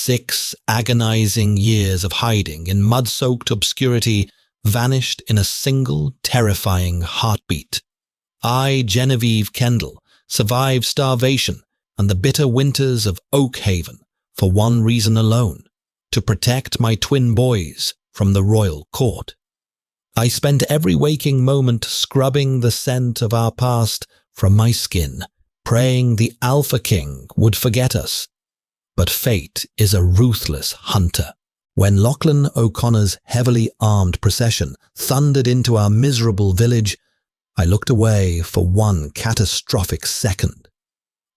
6 agonizing years of hiding in mud-soaked obscurity vanished in a single terrifying heartbeat. I, Genevieve Kendall, survived starvation and the bitter winters of Oakhaven for one reason alone: to protect my twin boys from the royal court. I spent every waking moment scrubbing the scent of our past from my skin, praying the Alpha King would forget us. But fate is a ruthless hunter. When Lachlan O'Connor's heavily armed procession thundered into our miserable village, I looked away for one catastrophic second.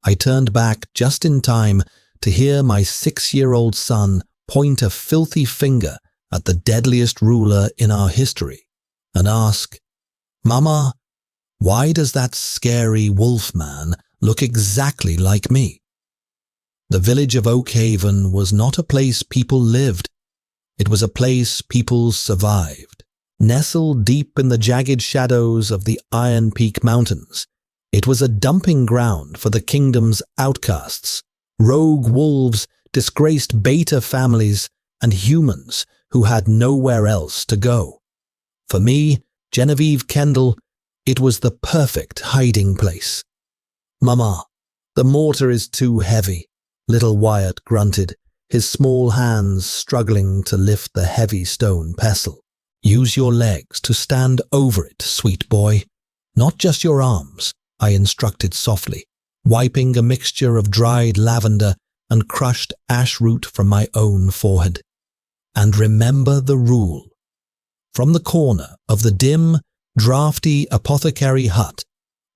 I turned back just in time to hear my 6-year-old son point a filthy finger at the deadliest ruler in our history and ask, "Mama, why does that scary wolf man look exactly like me?" The village of Oakhaven was not a place people lived. It was a place people survived. Nestled deep in the jagged shadows of the Iron Peak Mountains, it was a dumping ground for the kingdom's outcasts, rogue wolves, disgraced beta families, and humans who had nowhere else to go. For me, Genevieve Kendall, it was the perfect hiding place. "Mama, the mortar is too heavy," little Wyatt grunted, his small hands struggling to lift the heavy stone pestle. "Use your legs to stand over it, sweet boy. Not just your arms," I instructed softly, wiping a mixture of dried lavender and crushed ash root from my own forehead. "And remember the rule." From the corner of the dim, drafty apothecary hut,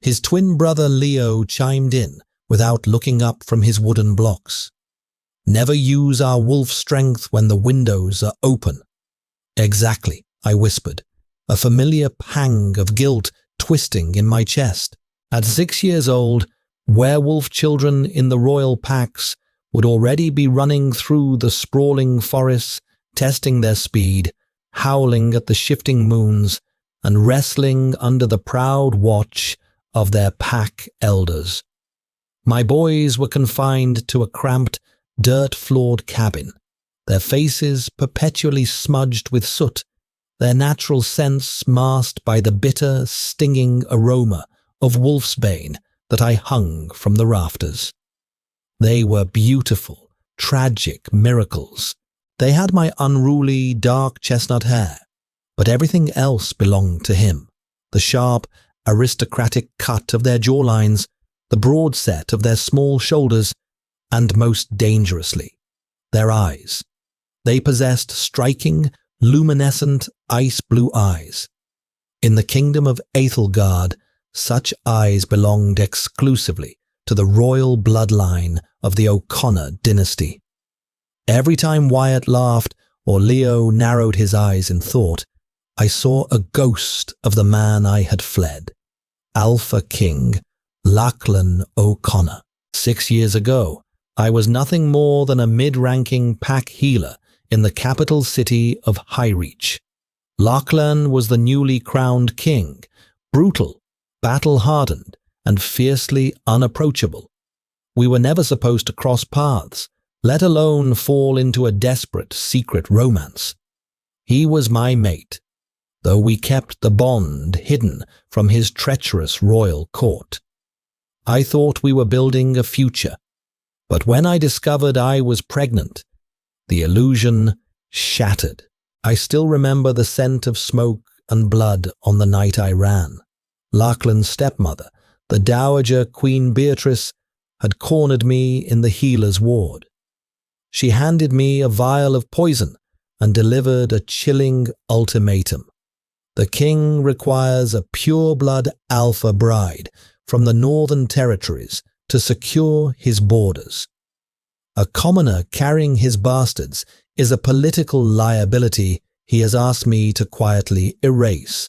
his twin brother Leo chimed in without looking up from his wooden blocks. "Never use our wolf strength when the windows are open." "Exactly," I whispered, a familiar pang of guilt twisting in my chest. At 6 years old, werewolf children in the royal packs would already be running through the sprawling forests, testing their speed, howling at the shifting moons, and wrestling under the proud watch of their pack elders. My boys were confined to a cramped, dirt-floored cabin, their faces perpetually smudged with soot, their natural sense masked by the bitter, stinging aroma of wolfsbane that I hung from the rafters. They were beautiful, tragic miracles. They had my unruly, dark chestnut hair, but everything else belonged to him. The sharp, aristocratic cut of their jawlines, the broad set of their small shoulders, and most dangerously, their eyes. They possessed striking, luminescent, ice-blue eyes. In the kingdom of Aethelgard, such eyes belonged exclusively to the royal bloodline of the O'Connor dynasty. Every time Wyatt laughed or Leo narrowed his eyes in thought, I saw a ghost of the man I had fled. Alpha King, Lachlan O'Connor. 6 years ago, I was nothing more than a mid-ranking pack healer in the capital city of Highreach. Lachlan was the newly crowned king, brutal, battle-hardened, and fiercely unapproachable. We were never supposed to cross paths, let alone fall into a desperate secret romance. He was my mate, though we kept the bond hidden from his treacherous royal court. I thought we were building a future, but when I discovered I was pregnant, the illusion shattered. I still remember the scent of smoke and blood on the night I ran. Lachlan's stepmother, the Dowager Queen Beatrice, had cornered me in the healer's ward. She handed me a vial of poison and delivered a chilling ultimatum. The king requires a pure-blood alpha bride from the Northern Territories to secure his borders. A commoner carrying his bastards is a political liability he has asked me to quietly erase.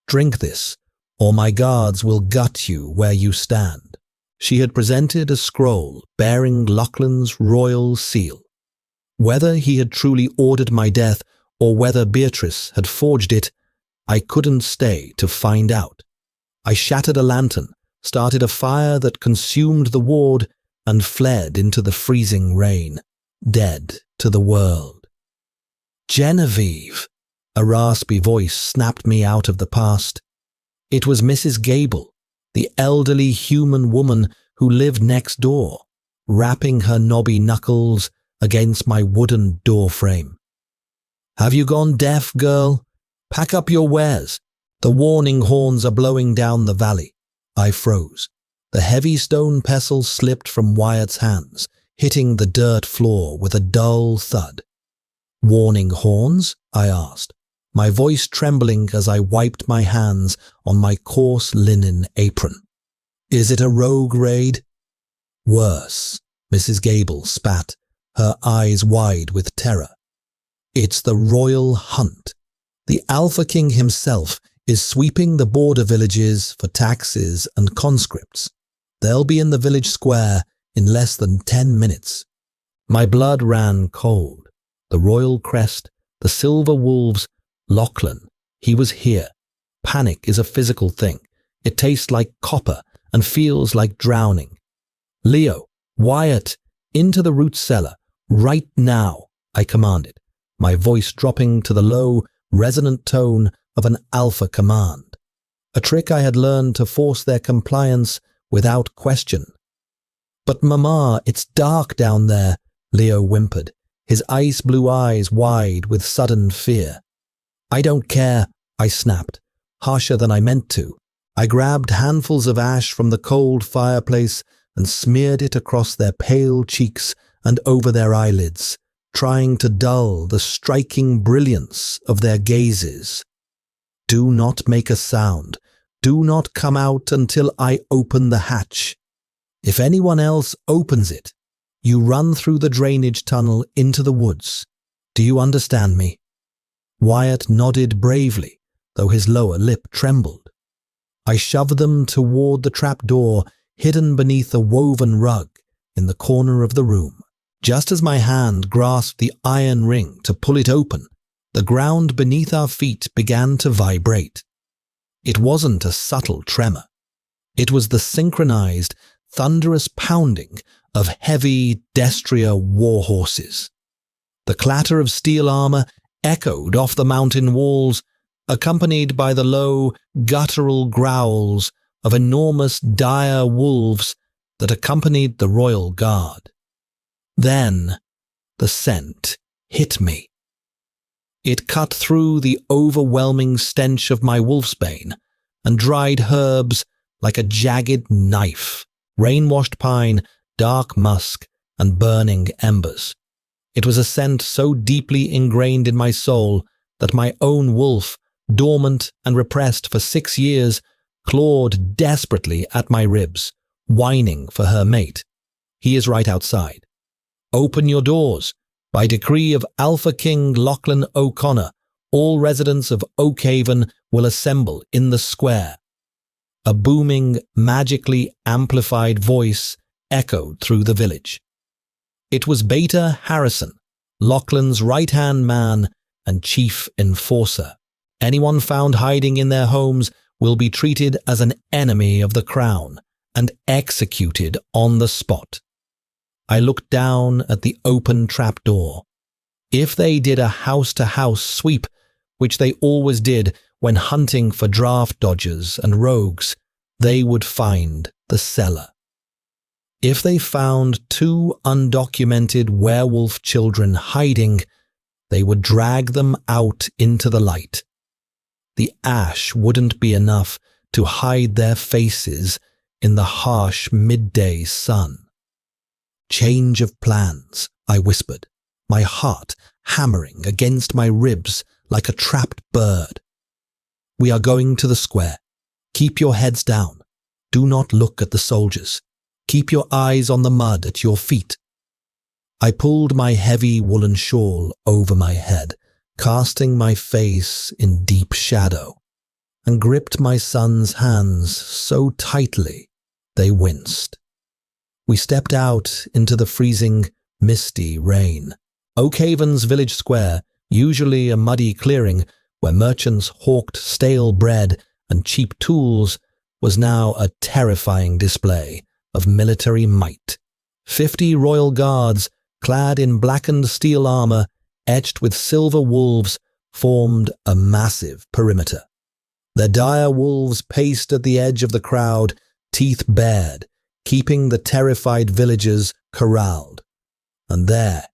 Drink this, or my guards will gut you where you stand. She had presented a scroll bearing Lachlan's royal seal. Whether he had truly ordered my death or whether Beatrice had forged it, I couldn't stay to find out. I shattered a lantern, started a fire that consumed the ward, and fled into the freezing rain. dead to the world. Genevieve! A raspy voice snapped me out of the past. It was Mrs. Gable, the elderly human woman who lived next door, rapping her knobby knuckles against my wooden door frame. "Have you gone deaf, girl? Pack up your wares. The warning horns are blowing down the valley." I froze. The heavy stone pestle slipped from Wyatt's hands, hitting the dirt floor with a dull thud. "Warning horns?" I asked, my voice trembling as I wiped my hands on my coarse linen apron. "Is it a rogue raid?" "Worse," Mrs. Gable spat, her eyes wide with terror. "It's the royal hunt. The Alpha King himself is sweeping the border villages for taxes and conscripts. They'll be in the village square in less than 10 minutes. My blood ran cold. The royal crest, the silver wolves, Lachlan, he was here. Panic is a physical thing. It tastes like copper and feels like drowning. "Leo, Wyatt, into the root cellar, right now," I commanded, my voice dropping to the low, resonant tone of an alpha command, a trick I had learned to force their compliance without question. "But Mama, it's dark down there," Leo whimpered, his ice blue eyes wide with sudden fear. "I don't care," I snapped, harsher than I meant to. I grabbed handfuls of ash from the cold fireplace and smeared it across their pale cheeks and over their eyelids, trying to dull the striking brilliance of their gazes. "Do not make a sound. Do not come out until I open the hatch. If anyone else opens it, you run through the drainage tunnel into the woods. Do you understand me?" Wyatt nodded bravely, though his lower lip trembled. I shoved them toward the trapdoor hidden beneath a woven rug in the corner of the room. Just as my hand grasped the iron ring to pull it open, the ground beneath our feet began to vibrate. It wasn't a subtle tremor. It was the synchronized, thunderous pounding of heavy Destria war horses. The clatter of steel armor echoed off the mountain walls, accompanied by the low, guttural growls of enormous dire wolves that accompanied the royal guard. Then the scent hit me. It cut through the overwhelming stench of my wolfsbane and dried herbs like a jagged knife, rain-washed pine, dark musk, and burning embers. It was a scent so deeply ingrained in my soul that my own wolf, dormant and repressed for 6 years, clawed desperately at my ribs, whining for her mate. He is right outside. "Open your doors. By decree of Alpha King Lachlan O'Connor, all residents of Oakhaven will assemble in the square." A booming, magically amplified voice echoed through the village. It was Beta Harrison, Lachlan's right-hand man and chief enforcer. Anyone found hiding in their homes will be treated as an enemy of the crown and executed on the spot. I looked down at the open trapdoor. If they did a house-to-house sweep, which they always did when hunting for draft dodgers and rogues, they would find the cellar. If they found 2 undocumented werewolf children hiding, they would drag them out into the light. The ash wouldn't be enough to hide their faces in the harsh midday sun. "Change of plans," I whispered, my heart hammering against my ribs like a trapped bird. "We are going to the square. Keep your heads down. Do not look at the soldiers. Keep your eyes on the mud at your feet." I pulled my heavy woolen shawl over my head, casting my face in deep shadow, and gripped my son's hands so tightly they winced. We stepped out into the freezing, misty rain. Oakhaven's village square, usually a muddy clearing where merchants hawked stale bread and cheap tools, was now a terrifying display of military might. 50 royal guards clad in blackened steel armor etched with silver wolves, formed a massive perimeter. Their dire wolves paced at the edge of the crowd, teeth bared, keeping the terrified villagers corralled. And there,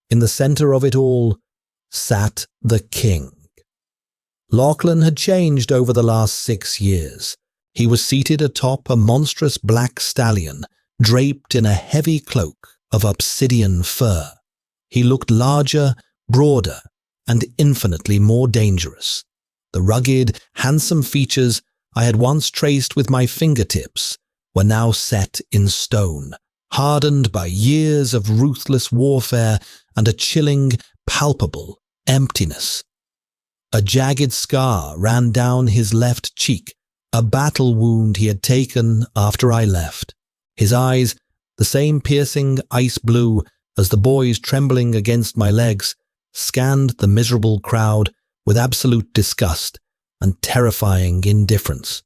in the center of it all, sat the king. Lachlan had changed over the last 6 years. He was seated atop a monstrous black stallion, draped in a heavy cloak of obsidian fur. He looked larger, broader, and infinitely more dangerous. The rugged, handsome features I had once traced with my fingertips were now set in stone, hardened by years of ruthless warfare and a chilling, palpable emptiness. A jagged scar ran down his left cheek, a battle wound he had taken after I left. His eyes, the same piercing ice blue as the boys trembling against my legs, scanned the miserable crowd with absolute disgust and terrifying indifference.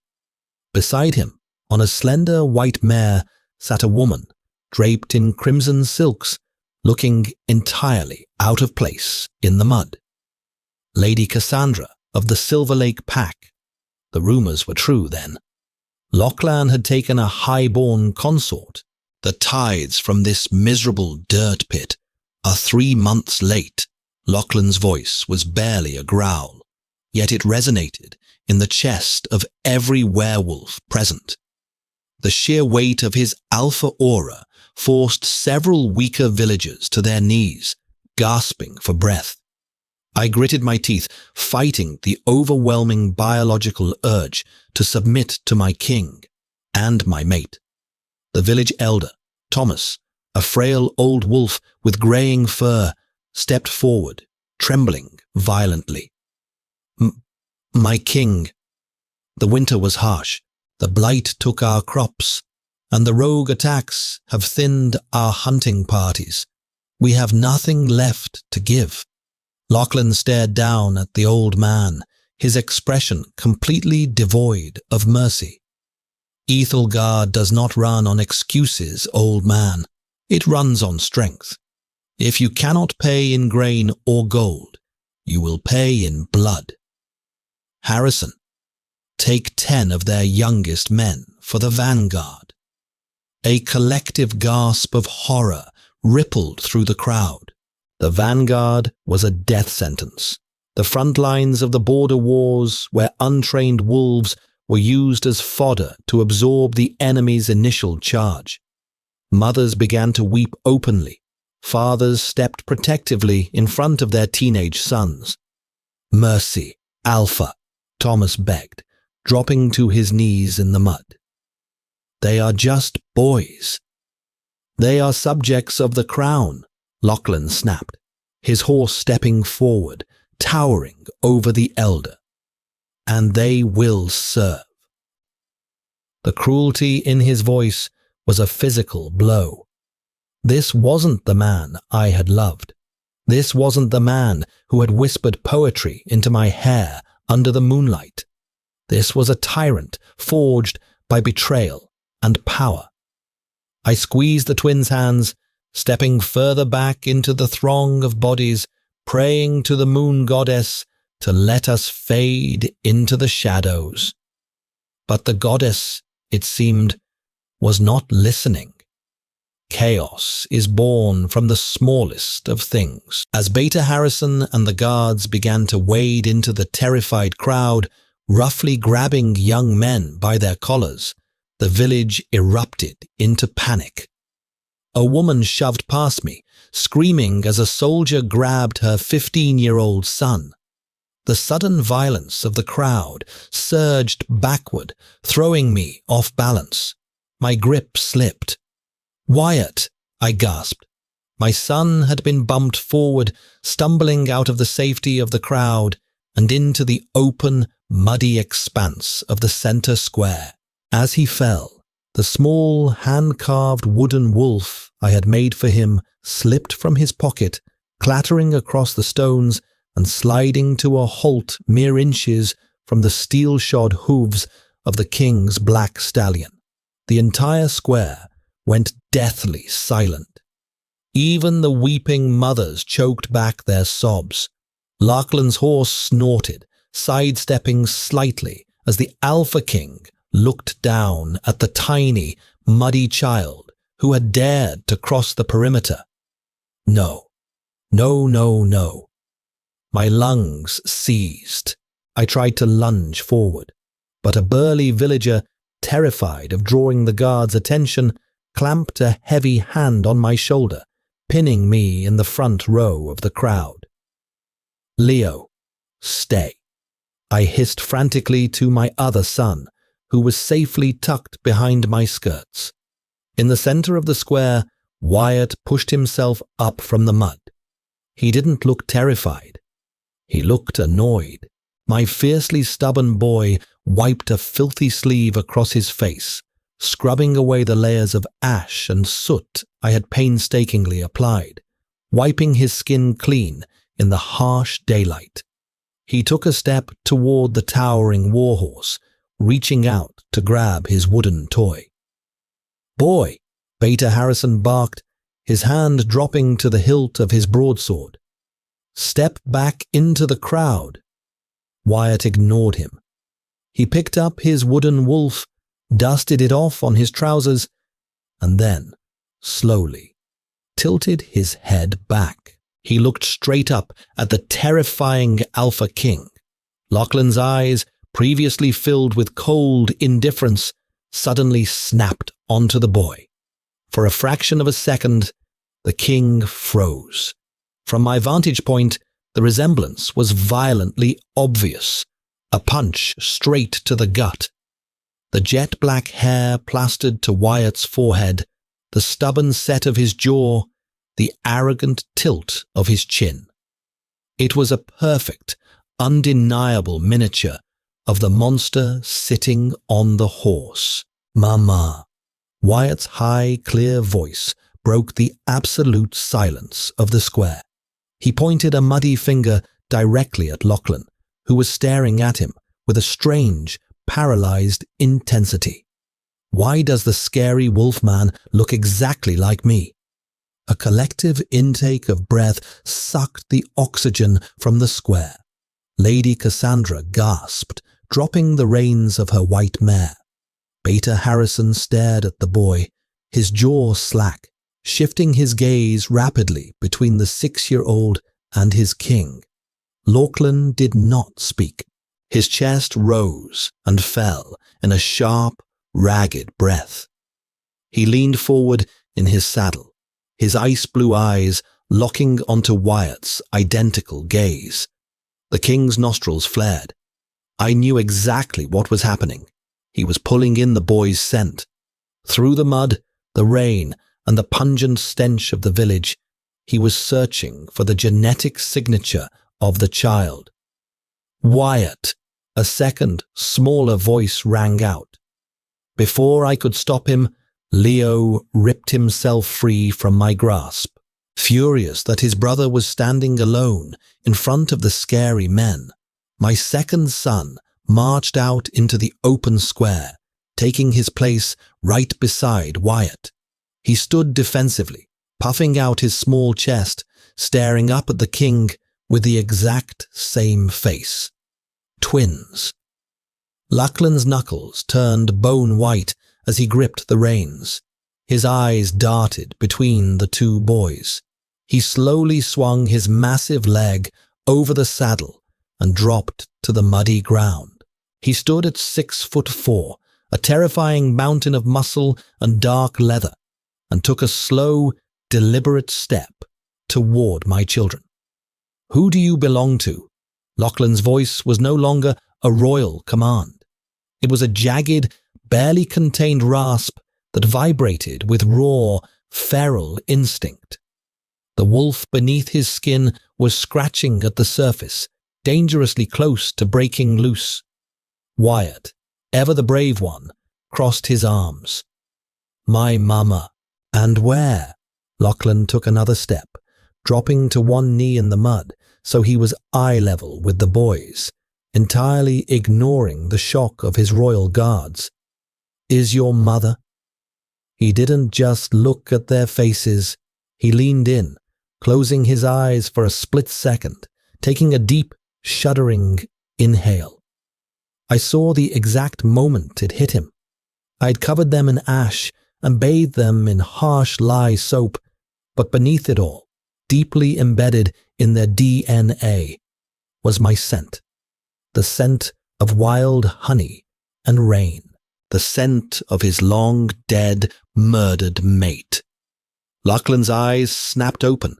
Beside him, on a slender white mare, sat a woman, draped in crimson silks, looking entirely out of place in the mud. Lady Cassandra of the Silver Lake Pack. The rumors were true then. Lachlan had taken a high-born consort. The tides from this miserable dirt pit are 3 months late. Lachlan's voice was barely a growl, yet it resonated in the chest of every werewolf present. The sheer weight of his alpha aura forced several weaker villagers to their knees, gasping for breath. I gritted my teeth, fighting the overwhelming biological urge to submit to my king and my mate. The village elder, Thomas, a frail old wolf with graying fur, stepped forward, trembling violently. My king. The winter was harsh. The blight took our crops, and the rogue attacks have thinned our hunting parties. We have nothing left to give. Lachlan stared down at the old man, his expression completely devoid of mercy. Ethelgard does not run on excuses, old man. It runs on strength. If you cannot pay in grain or gold, you will pay in blood. Harrison, take 10 of their youngest men for the vanguard. A collective gasp of horror rippled through the crowd. The vanguard was a death sentence. The front lines of the border wars, where untrained wolves were used as fodder to absorb the enemy's initial charge. Mothers began to weep openly. Fathers stepped protectively in front of their teenage sons. Mercy, Alpha, Thomas begged, dropping to his knees in the mud. They are just boys. They are subjects of the crown, Lachlan snapped, his horse stepping forward, towering over the elder. And they will serve. The cruelty in his voice was a physical blow. This wasn't the man I had loved. This wasn't the man who had whispered poetry into my hair under the moonlight. This was a tyrant forged by betrayal and power. I squeezed the twins' hands, stepping further back into the throng of bodies, praying to the moon goddess to let us fade into the shadows. But the goddess, it seemed, was not listening. Chaos is born from the smallest of things. As Beta Harrison and the guards began to wade into the terrified crowd, roughly grabbing young men by their collars, the village erupted into panic. A woman shoved past me, screaming as a soldier grabbed her 15-year-old son. The sudden violence of the crowd surged backward, throwing me off balance. My grip slipped. "Wyatt," I gasped. My son had been bumped forward, stumbling out of the safety of the crowd and into the open, muddy expanse of the center square. As he fell, the small, hand-carved wooden wolf I had made for him slipped from his pocket, clattering across the stones and sliding to a halt mere inches from the steel-shod hooves of the king's black stallion. The entire square went deathly silent. Even the weeping mothers choked back their sobs. Lachlan's horse snorted, sidestepping slightly as the Alpha King looked down at the tiny, muddy child who had dared to cross the perimeter. No, no, no, no. My lungs seized. I tried to lunge forward, but a burly villager, terrified of drawing the guard's attention, clamped a heavy hand on my shoulder, pinning me in the front row of the crowd. "Leo, stay," I hissed frantically to my other son, who was safely tucked behind my skirts. In the center of the square, Wyatt pushed himself up from the mud. He didn't look terrified. He looked annoyed. My fiercely stubborn boy wiped a filthy sleeve across his face, scrubbing away the layers of ash and soot I had painstakingly applied, wiping his skin clean in the harsh daylight. He took a step toward the towering warhorse, reaching out to grab his wooden toy. "Boy," Beta Harrison barked, his hand dropping to the hilt of his broadsword. "Step back into the crowd." Wyatt ignored him. He picked up his wooden wolf, dusted it off on his trousers, and then, slowly, tilted his head back. He looked straight up at the terrifying Alpha King. Lachlan's eyes, previously filled with cold indifference, suddenly snapped onto the boy. For a fraction of a second, the king froze. From my vantage point, the resemblance was violently obvious. A punch straight to the gut. The jet-black hair plastered to Wyatt's forehead, the stubborn set of his jaw, the arrogant tilt of his chin. It was a perfect, undeniable miniature of the monster sitting on the horse. "Mama." Wyatt's high, clear voice broke the absolute silence of the square. He pointed a muddy finger directly at Lachlan, who was staring at him with a strange, paralyzed intensity. "Why does the scary wolfman look exactly like me?" A collective intake of breath sucked the oxygen from the square. Lady Cassandra gasped, dropping the reins of her white mare. Beta Harrison stared at the boy, his jaw slack, shifting his gaze rapidly between the 6-year-old and his king. Lachlan did not speak. His chest rose and fell in a sharp, ragged breath. He leaned forward in his saddle, his ice-blue eyes locking onto Wyatt's identical gaze. The king's nostrils flared. I knew exactly what was happening. He was pulling in the boy's scent. Through the mud, the rain, and the pungent stench of the village, he was searching for the genetic signature of the child. "Wyatt!" A second, smaller voice rang out. Before I could stop him, Leo ripped himself free from my grasp. Furious that his brother was standing alone in front of the scary men, my second son marched out into the open square, taking his place right beside Wyatt. He stood defensively, puffing out his small chest, staring up at the king with the exact same face. Twins. Lachlan's knuckles turned bone white as he gripped the reins. His eyes darted between the two boys. He slowly swung his massive leg over the saddle and dropped to the muddy ground. He stood at 6'4", a terrifying mountain of muscle and dark leather, and took a slow, deliberate step toward my children. "Who do you belong to?" Lachlan's voice was no longer a royal command. It was a jagged, barely contained rasp that vibrated with raw, feral instinct. The wolf beneath his skin was scratching at the surface, dangerously close to breaking loose. Wyatt, ever the brave one, crossed his arms. "My mama." "And where?" Lachlan took another step, dropping to one knee in the mud so he was eye level with the boys, entirely ignoring the shock of his royal guards. "Is your mother?" He didn't just look at their faces, He leaned in, closing his eyes for a split second, taking a deep, shuddering inhale. I saw the exact moment it hit him. I'd covered them in ash and bathed them in harsh lye soap, but beneath it all, deeply embedded in their DNA, was my scent. The scent of wild honey and rain. The scent of his long-dead, murdered mate. Lachlan's eyes snapped open.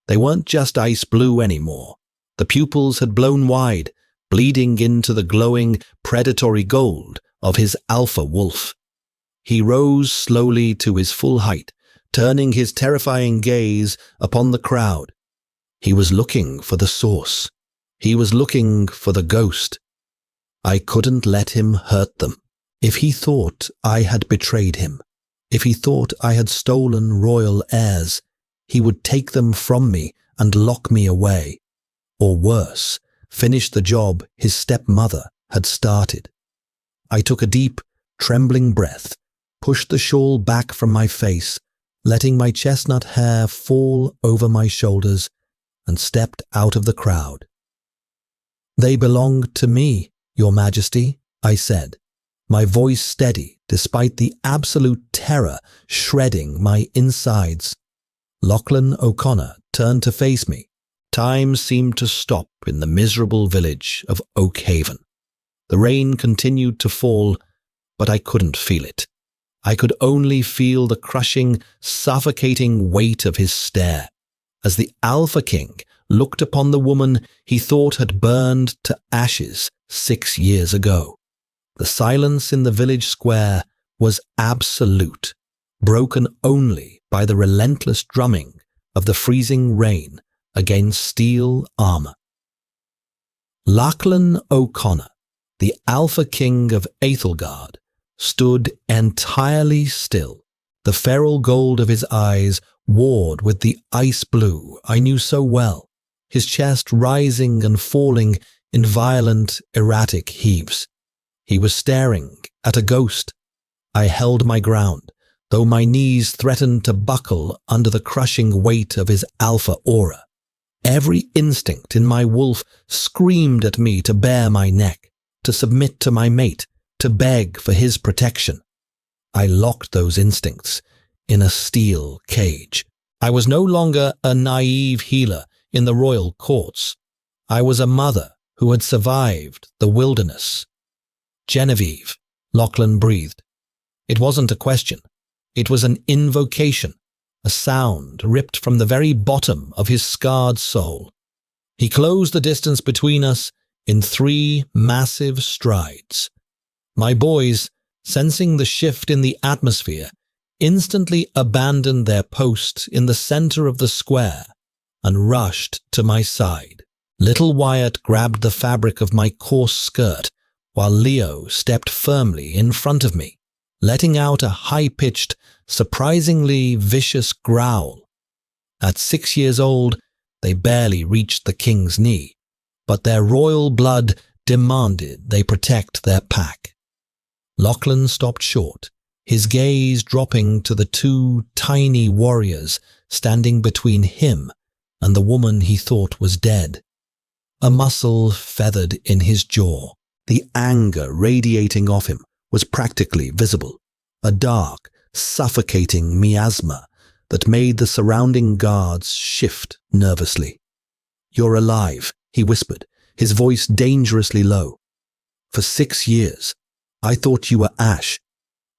They weren't just ice blue anymore. The pupils had blown wide, bleeding into the glowing, predatory gold of his alpha wolf. He rose slowly to his full height, turning his terrifying gaze upon the crowd. He was looking for the source. He was looking for the ghost. I couldn't let him hurt them. If he thought I had betrayed him, if he thought I had stolen royal heirs, he would take them from me and lock me away. Or worse, finish the job his stepmother had started. I took a deep, trembling breath, pushed the shawl back from my face, letting my chestnut hair fall over my shoulders, and stepped out of the crowd. "They belong to me, Your Majesty," I said, my voice steady despite the absolute terror shredding my insides. Lachlan O'Connor turned to face me. Time seemed to stop in the miserable village of Oakhaven. The rain continued to fall, but I couldn't feel it. I could only feel the crushing, suffocating weight of his stare, as the Alpha King looked upon the woman he thought had burned to ashes 6 years ago. The silence in the village square was absolute, broken only by the relentless drumming of the freezing rain against steel armor. Lachlan O'Connor, the Alpha King of Aethelgard, stood entirely still, the feral gold of his eyes warred with the ice blue I knew so well, his chest rising and falling in violent, erratic heaves. He was staring at a ghost. I held my ground, though my knees threatened to buckle under the crushing weight of his alpha aura. Every instinct in my wolf screamed at me to bare my neck, to submit to my mate, to beg for his protection. I locked those instincts in a steel cage. I was no longer a naive healer in the royal courts. I was a mother who had survived the wilderness. "Genevieve," Lachlan breathed. It wasn't a question. It was an invocation, a sound ripped from the very bottom of his scarred soul. He closed the distance between us in 3 massive strides. My boys, sensing the shift in the atmosphere, instantly abandoned their post in the center of the square and rushed to my side. Little Wyatt grabbed the fabric of my coarse skirt, while Leo stepped firmly in front of me, letting out a high-pitched, surprisingly vicious growl. At 6 years old, they barely reached the king's knee, but their royal blood demanded they protect their pack. Lachlan stopped short, his gaze dropping to the 2 tiny warriors standing between him and the woman he thought was dead. A muscle feathered in his jaw. The anger radiating off him was practically visible, a dark, suffocating miasma that made the surrounding guards shift nervously. "You're alive," he whispered, his voice dangerously low. "For 6 years, I thought you were ash.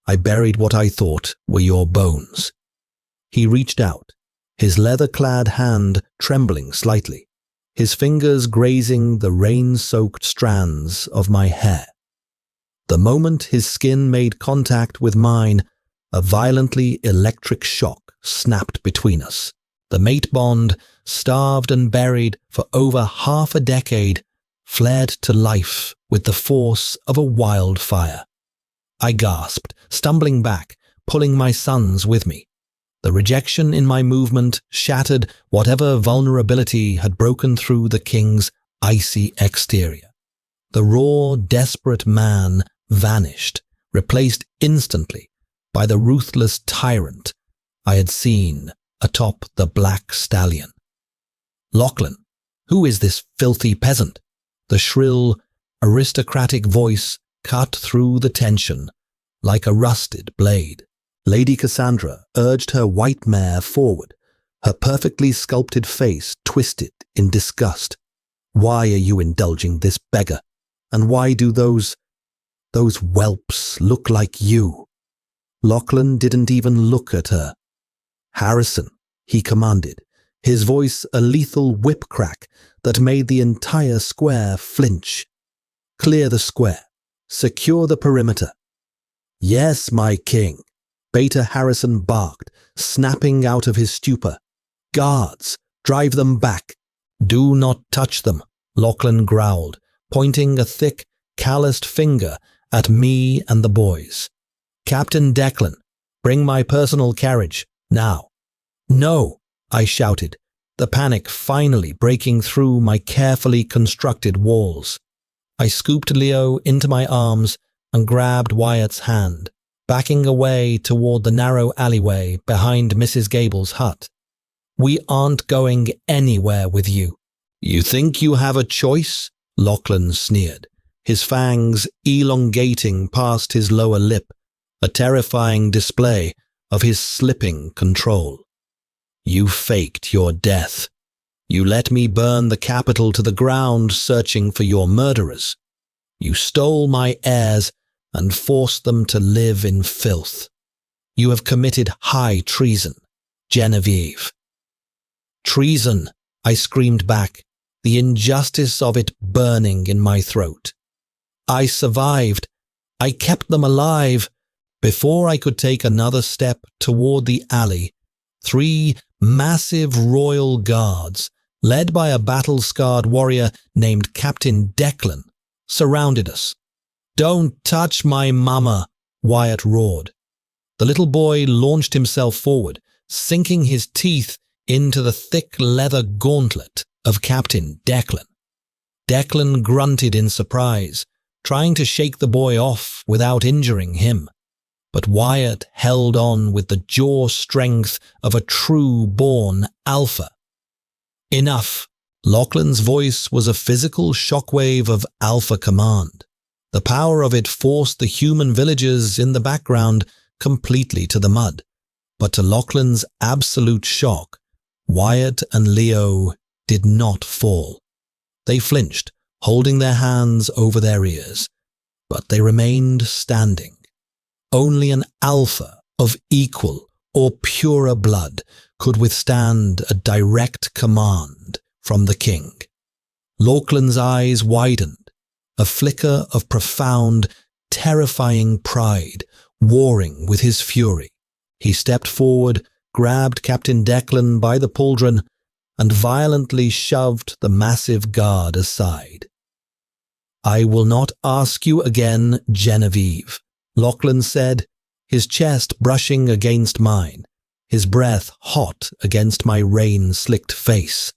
I buried what I thought were your bones." He reached out, his leather-clad hand trembling slightly, his fingers grazing the rain-soaked strands of my hair. The moment his skin made contact with mine, a violently electric shock snapped between us. The mate bond, starved and buried for over half a decade, flared to life with the force of a wildfire. I gasped, stumbling back, pulling my sons with me. The rejection in my movement shattered whatever vulnerability had broken through the king's icy exterior. The raw, desperate man vanished, replaced instantly by the ruthless tyrant I had seen atop the black stallion. "Lachlan, who is this filthy peasant?" The shrill, aristocratic voice cut through the tension like a rusted blade. Lady Cassandra urged her white mare forward, her perfectly sculpted face twisted in disgust. "Why are you indulging this beggar? And why do those whelps look like you?" Lachlan didn't even look at her. "Harrison," he commanded, his voice a lethal whip crack that made the entire square flinch. "Clear the square. Secure the perimeter." "Yes, my king," Beta Harrison barked, snapping out of his stupor. "Guards, drive them back." "Do not touch them," Lachlan growled, pointing a thick, calloused finger at me and the boys. "Captain Declan, bring my personal carriage, now." "No," I shouted, the panic finally breaking through my carefully constructed walls. I scooped Leo into my arms and grabbed Wyatt's hand, backing away toward the narrow alleyway behind Mrs. Gable's hut. "We aren't going anywhere with you." "You think you have a choice?" Lachlan sneered, his fangs elongating past his lower lip, a terrifying display of his slipping control. "You faked your death. You let me burn the capital to the ground searching for your murderers. You stole my heirs and forced them to live in filth. You have committed high treason, Genevieve." "Treason," I screamed back, the injustice of it burning in my throat. "I survived. I kept them alive." Before I could take another step toward the alley, 3 massive royal guards, led by a battle-scarred warrior named Captain Declan, surrounded us. "Don't touch my mama," Wyatt roared. The little boy launched himself forward, sinking his teeth into the thick leather gauntlet of Captain Declan. Declan grunted in surprise, trying to shake the boy off without injuring him. But Wyatt held on with the jaw strength of a true-born alpha. "Enough." Lachlan's voice was a physical shockwave of alpha command. The power of it forced the human villagers in the background completely to the mud. But to Lachlan's absolute shock, Wyatt and Leo did not fall. They flinched, holding their hands over their ears, but they remained standing. Only an alpha of equal or purer blood could withstand a direct command from the king. Lachlan's eyes widened, a flicker of profound, terrifying pride warring with his fury. He stepped forward, grabbed Captain Declan by the pauldron, and violently shoved the massive guard aside. "I will not ask you again, Genevieve," Lachlan said, his chest brushing against mine, his breath hot against my rain-slicked face.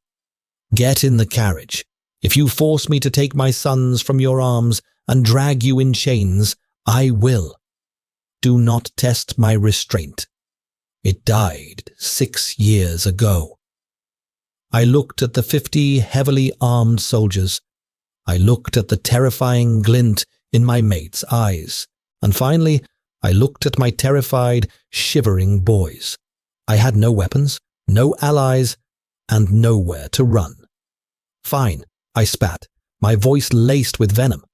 "Get in the carriage. If you force me to take my sons from your arms and drag you in chains, I will. Do not test my restraint. It died 6 years ago." I looked at the 50 heavily armed soldiers. I looked at the terrifying glint in my mate's eyes. And finally, I looked at my terrified, shivering boys. I had no weapons, no allies, and nowhere to run. "Fine," I spat, my voice laced with venom.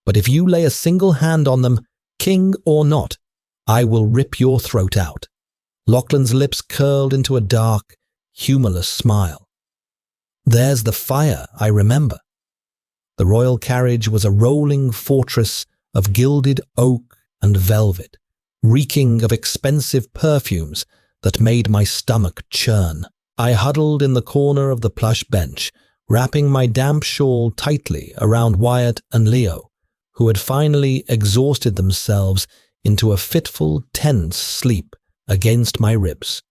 "But if you lay a single hand on them, king or not, I will rip your throat out." Lachlan's lips curled into a dark, humorless smile. "There's the fire I remember." The royal carriage was a rolling fortress of gilded oak and velvet, reeking of expensive perfumes that made my stomach churn. I huddled in the corner of the plush bench, wrapping my damp shawl tightly around Wyatt and Leo, who had finally exhausted themselves into a fitful, tense sleep against my ribs.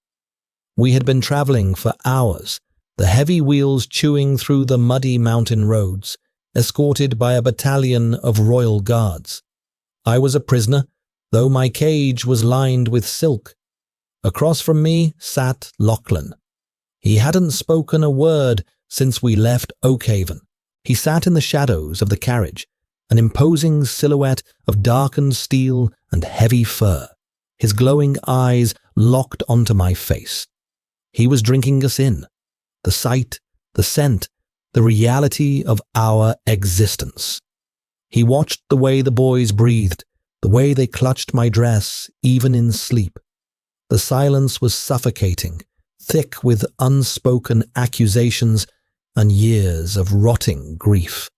We had been traveling for hours, the heavy wheels chewing through the muddy mountain roads, escorted by a battalion of royal guards. I was a prisoner, though my cage was lined with silk. Across from me sat Lachlan. He hadn't spoken a word since we left Oakhaven. He sat in the shadows of the carriage, an imposing silhouette of darkened steel and heavy fur, his glowing eyes locked onto my face. He was drinking us in. The sight, the scent, the reality of our existence. He watched the way the boys breathed, the way they clutched my dress, even in sleep. The silence was suffocating, thick with unspoken accusations and years of rotting grief.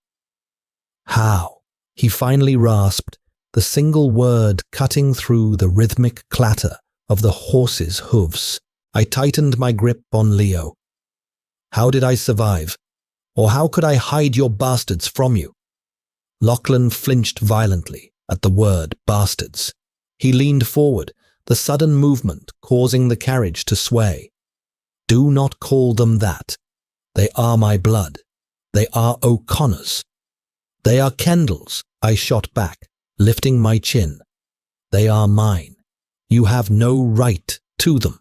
How? He finally rasped, the single word cutting through the rhythmic clatter of the horse's hooves. I tightened my grip on Leo. How did I survive? Or how could I hide your bastards from you? Lachlan flinched violently at the word bastards. He leaned forward, the sudden movement causing the carriage to sway. Do not call them that. They are my blood. They are O'Connor's. They are Kendall's, I shot back, lifting my chin. They are mine. You have no right to them.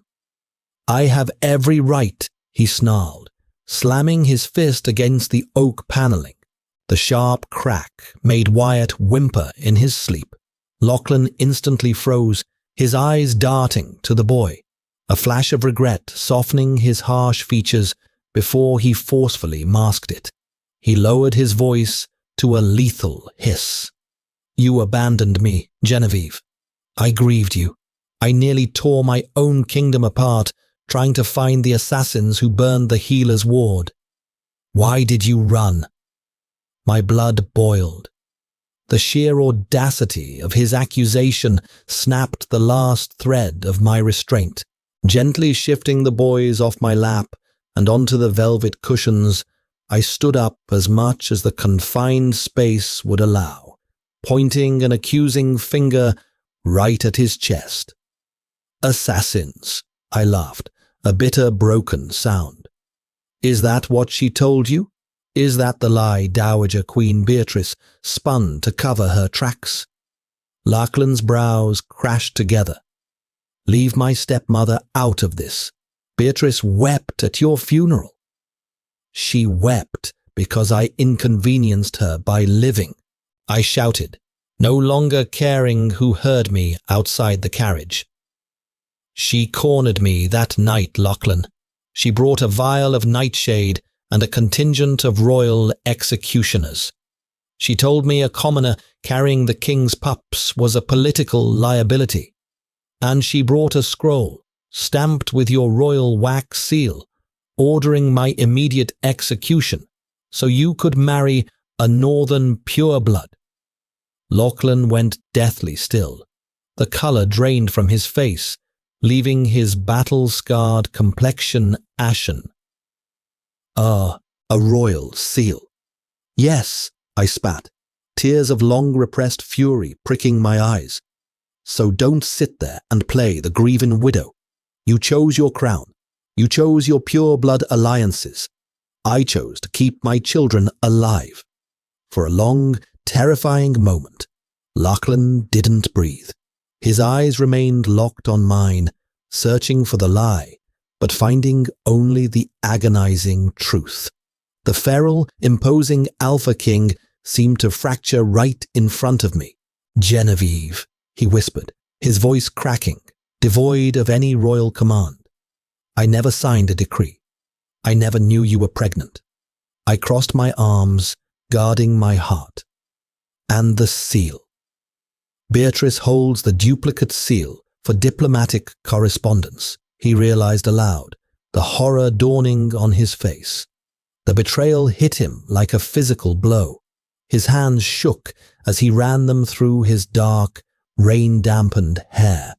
I have every right, he snarled, slamming his fist against the oak paneling. The sharp crack made Wyatt whimper in his sleep. Lachlan instantly froze, his eyes darting to the boy, a flash of regret softening his harsh features before he forcefully masked it. He lowered his voice to a lethal hiss. You abandoned me, Genevieve. I grieved you. I nearly tore my own kingdom apart, trying to find the assassins who burned the healer's ward. Why did you run? My blood boiled. The sheer audacity of his accusation snapped the last thread of my restraint, gently shifting the boys off my lap and onto the velvet cushions. I stood up as much as the confined space would allow, pointing an accusing finger right at his chest. Assassins, I laughed, a bitter, broken sound. Is that what she told you? Is that the lie Dowager Queen Beatrice spun to cover her tracks? Lachlan's brows crashed together. Leave my stepmother out of this. Beatrice wept at your funeral. She wept because I inconvenienced her by living, I shouted, no longer caring who heard me outside the carriage. She cornered me that night, Lachlan. She brought a vial of nightshade and a contingent of royal executioners. She told me a commoner carrying the king's pups was a political liability. And she brought a scroll, stamped with your royal wax seal, ordering my immediate execution, so you could marry a northern pureblood. Lachlan went deathly still. The colour drained from his face, leaving his battle-scarred complexion ashen. A royal seal. Yes, I spat, tears of long-repressed fury pricking my eyes. So don't sit there and play the grieving widow. You chose your crown. You chose your pure-blood alliances. I chose to keep my children alive. For a long, terrifying moment, Lachlan didn't breathe. His eyes remained locked on mine, searching for the lie, but finding only the agonizing truth. The feral, imposing Alpha King seemed to fracture right in front of me. Genevieve, he whispered, his voice cracking, devoid of any royal command. I never signed a decree. I never knew you were pregnant. I crossed my arms, guarding my heart. And the seal. Beatrice holds the duplicate seal for diplomatic correspondence, he realized aloud, the horror dawning on his face. The betrayal hit him like a physical blow. His hands shook as he ran them through his dark, rain-dampened hair.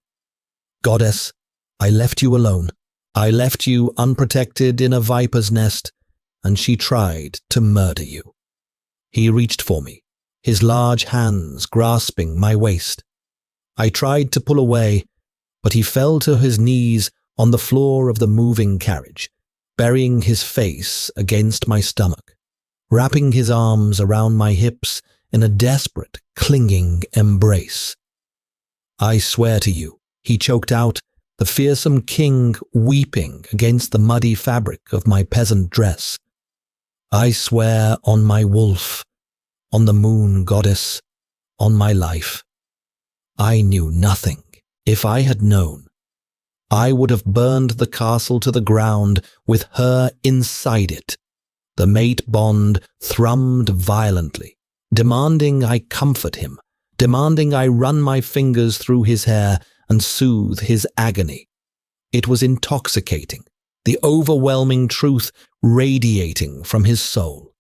Goddess, I left you alone. I left you unprotected in a viper's nest, and she tried to murder you. He reached for me, his large hands grasping my waist. I tried to pull away, but he fell to his knees on the floor of the moving carriage, burying his face against my stomach, wrapping his arms around my hips in a desperate, clinging embrace. I swear to you, he choked out, the fearsome king weeping against the muddy fabric of my peasant dress. I swear on my wolf, on the moon goddess, on my life. I knew nothing. If I had known, I would have burned the castle to the ground with her inside it. The mate bond thrummed violently, demanding I comfort him, demanding I run my fingers through his hair and soothe his agony. It was intoxicating, the overwhelming truth radiating from his soul.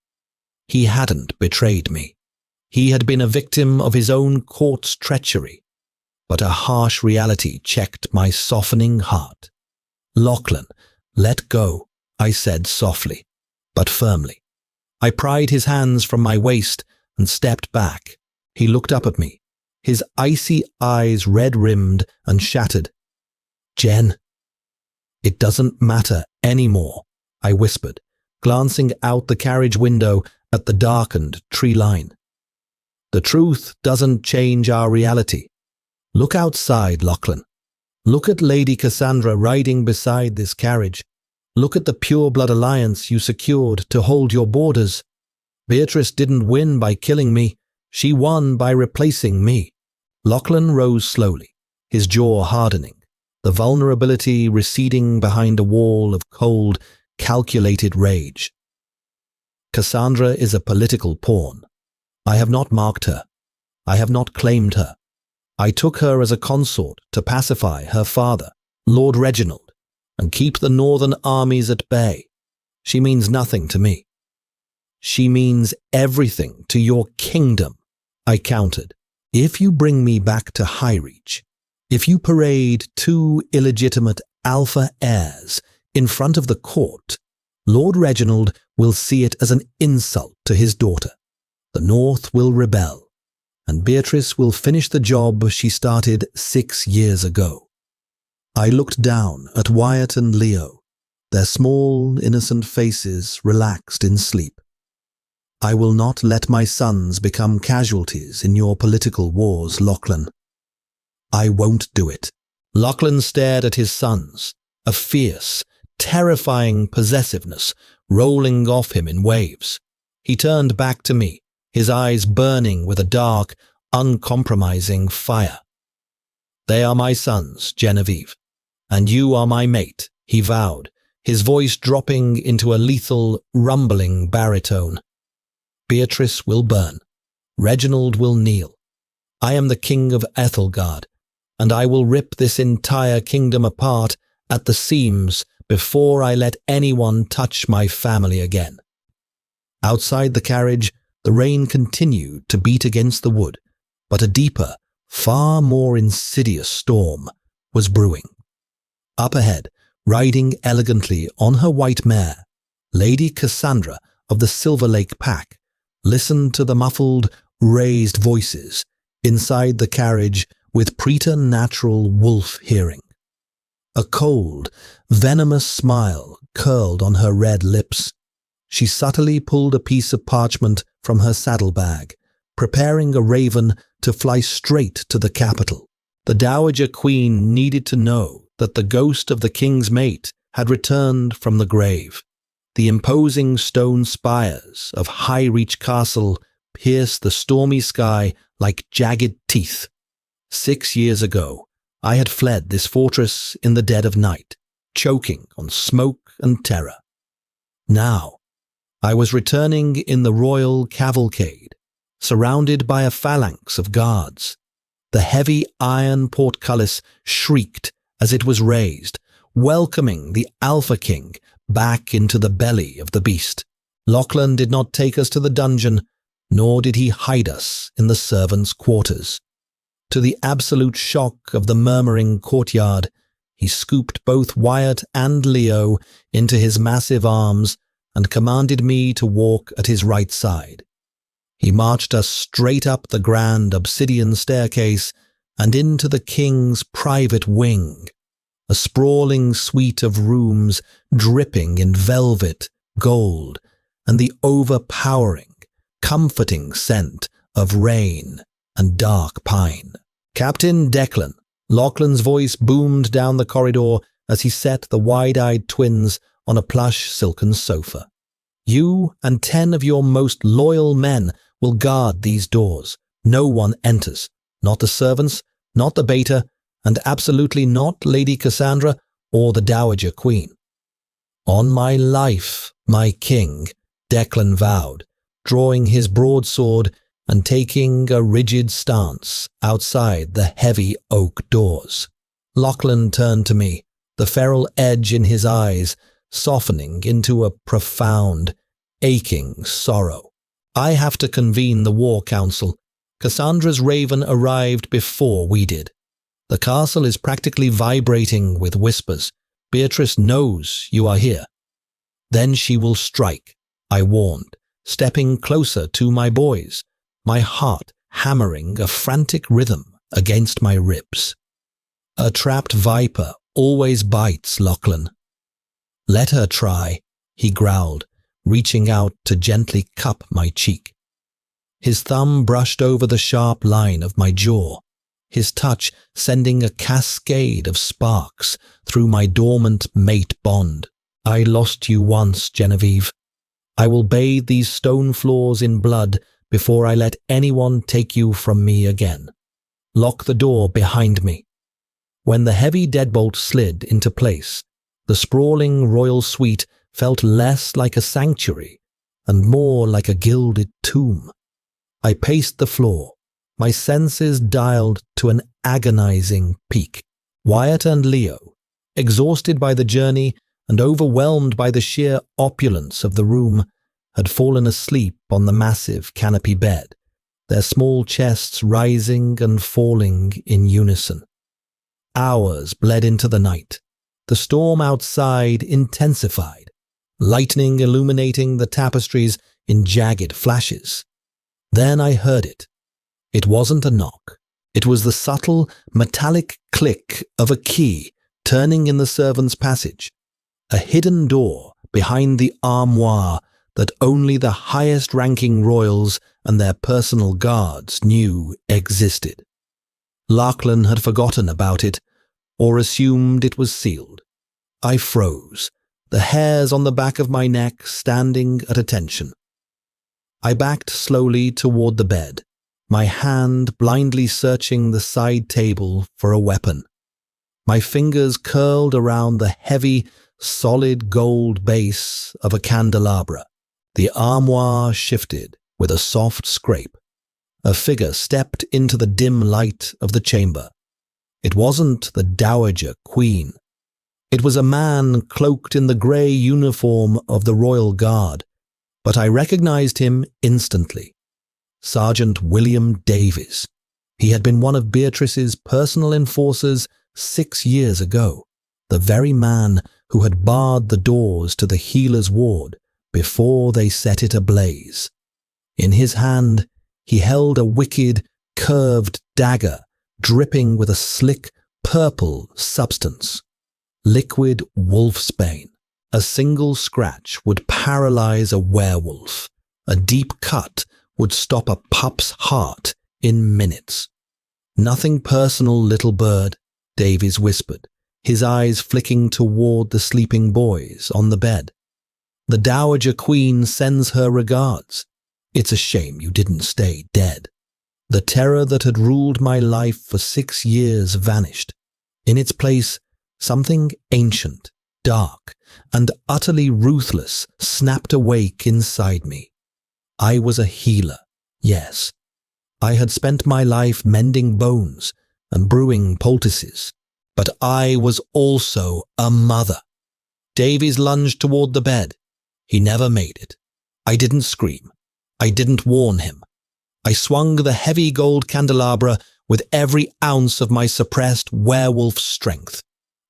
He hadn't betrayed me. He had been a victim of his own court's treachery, but a harsh reality checked my softening heart. "Lachlan, let go," I said softly, but firmly. I pried his hands from my waist and stepped back. He looked up at me, his icy eyes red-rimmed and shattered. "Jen." "It doesn't matter anymore," I whispered, glancing out the carriage window at the darkened tree line. "The truth doesn't change our reality. Look outside, Lachlan. Look at Lady Cassandra riding beside this carriage. Look at the pure-blood alliance you secured to hold your borders. Beatrice didn't win by killing me. She won by replacing me." Lachlan rose slowly, his jaw hardening, the vulnerability receding behind a wall of cold, calculated rage. "Cassandra is a political pawn. I have not marked her. I have not claimed her. I took her as a consort to pacify her father, Lord Reginald, and keep the northern armies at bay. She means nothing to me." "She means everything to your kingdom," I countered. "If you bring me back to Highreach, if you parade two illegitimate alpha heirs in front of the court, Lord Reginald will see it as an insult to his daughter. The North will rebel, and Beatrice will finish the job she started 6 years ago." I looked down at Wyatt and Leo, their small, innocent faces relaxed in sleep. "I will not let my sons become casualties in your political wars, Lachlan. I won't do it." Lachlan stared at his sons, a fierce, terrifying possessiveness rolling off him in waves. He turned back to me, his eyes burning with a dark, uncompromising fire. "They are my sons, Genevieve, and you are my mate," he vowed, his voice dropping into a lethal, rumbling baritone. "Beatrice will burn. Reginald will kneel. I am the king of Ethelgard, and I will rip this entire kingdom apart at the seams before I let anyone touch my family again." Outside the carriage, the rain continued to beat against the wood, but a deeper, far more insidious storm was brewing. Up ahead, riding elegantly on her white mare, Lady Cassandra of the Silver Lake Pack listened to the muffled, raised voices inside the carriage with preternatural wolf hearing. A cold, venomous smile curled on her red lips. She subtly pulled a piece of parchment from her saddlebag, preparing a raven to fly straight to the capital. The Dowager Queen needed to know that the ghost of the king's mate had returned from the grave. The imposing stone spires of Highreach Castle pierced the stormy sky like jagged teeth. 6 years ago, I had fled this fortress in the dead of night, choking on smoke and terror. Now, I was returning in the royal cavalcade, surrounded by a phalanx of guards. The heavy iron portcullis shrieked as it was raised, welcoming the Alpha King back into the belly of the beast. Lachlan did not take us to the dungeon, nor did he hide us in the servants' quarters. To the absolute shock of the murmuring courtyard, he scooped both Wyatt and Leo into his massive arms and commanded me to walk at his right side. He marched us straight up the grand obsidian staircase and into the king's private wing, a sprawling suite of rooms dripping in velvet, gold, and the overpowering, comforting scent of rain and dark pine. Captain Declan, Lachlan's voice boomed down the corridor as he set the wide-eyed twins on a plush silken sofa. You and 10 of your most loyal men will guard these doors. No one enters. Not the servants, not the beta, and absolutely not Lady Cassandra or the Dowager Queen. On my life, my king, Declan vowed, drawing his broadsword and taking a rigid stance outside the heavy oak doors. Lachlan turned to me, the feral edge in his eyes softening into a profound, aching sorrow. I have to convene the War Council. Cassandra's raven arrived before we did. The castle is practically vibrating with whispers. Beatrice knows you are here. Then she will strike, I warned, stepping closer to my boys, my heart hammering a frantic rhythm against my ribs. A trapped viper always bites, Lachlan. Let her try, he growled, reaching out to gently cup my cheek. His thumb brushed over the sharp line of my jaw, his touch sending a cascade of sparks through my dormant mate bond. I lost you once, Genevieve. I will bathe these stone floors in blood before I let anyone take you from me again. Lock the door behind me. When the heavy deadbolt slid into place, the sprawling royal suite felt less like a sanctuary and more like a gilded tomb. I paced the floor, my senses dialed to an agonizing peak. Wyatt and Leo, exhausted by the journey and overwhelmed by the sheer opulence of the room, had fallen asleep on the massive canopy bed, their small chests rising and falling in unison. Hours bled into the night. The storm outside intensified, lightning illuminating the tapestries in jagged flashes. Then I heard it. It wasn't a knock. It was the subtle, metallic click of a key turning in the servants' passage, a hidden door behind the armoire that only the highest-ranking royals and their personal guards knew existed. Lachlan had forgotten about it, or assumed it was sealed. I froze, the hairs on the back of my neck standing at attention. I backed slowly toward the bed, my hand blindly searching the side table for a weapon. My fingers curled around the heavy, solid gold base of a candelabra. The armoire shifted with a soft scrape. A figure stepped into the dim light of the chamber. It wasn't the Dowager Queen. It was a man cloaked in the grey uniform of the Royal Guard, but I recognized him instantly. Sergeant William Davies. He had been one of Beatrice's personal enforcers 6 years ago, the very man who had barred the doors to the healer's ward before they set it ablaze. In his hand, he held a wicked, curved dagger dripping with a slick, purple substance. Liquid wolfsbane. A single scratch would paralyze a werewolf. A deep cut would stop a pup's heart in minutes. Nothing personal, little bird, Davies whispered, his eyes flicking toward the sleeping boys on the bed. The Dowager Queen sends her regards. It's a shame you didn't stay dead. The terror that had ruled my life for 6 years vanished. In its place, something ancient, dark, and utterly ruthless snapped awake inside me. I was a healer, yes. I had spent my life mending bones and brewing poultices, but I was also a mother. Davies lunged toward the bed. He never made it. I didn't scream. I didn't warn him. I swung the heavy gold candelabra with every ounce of my suppressed werewolf strength.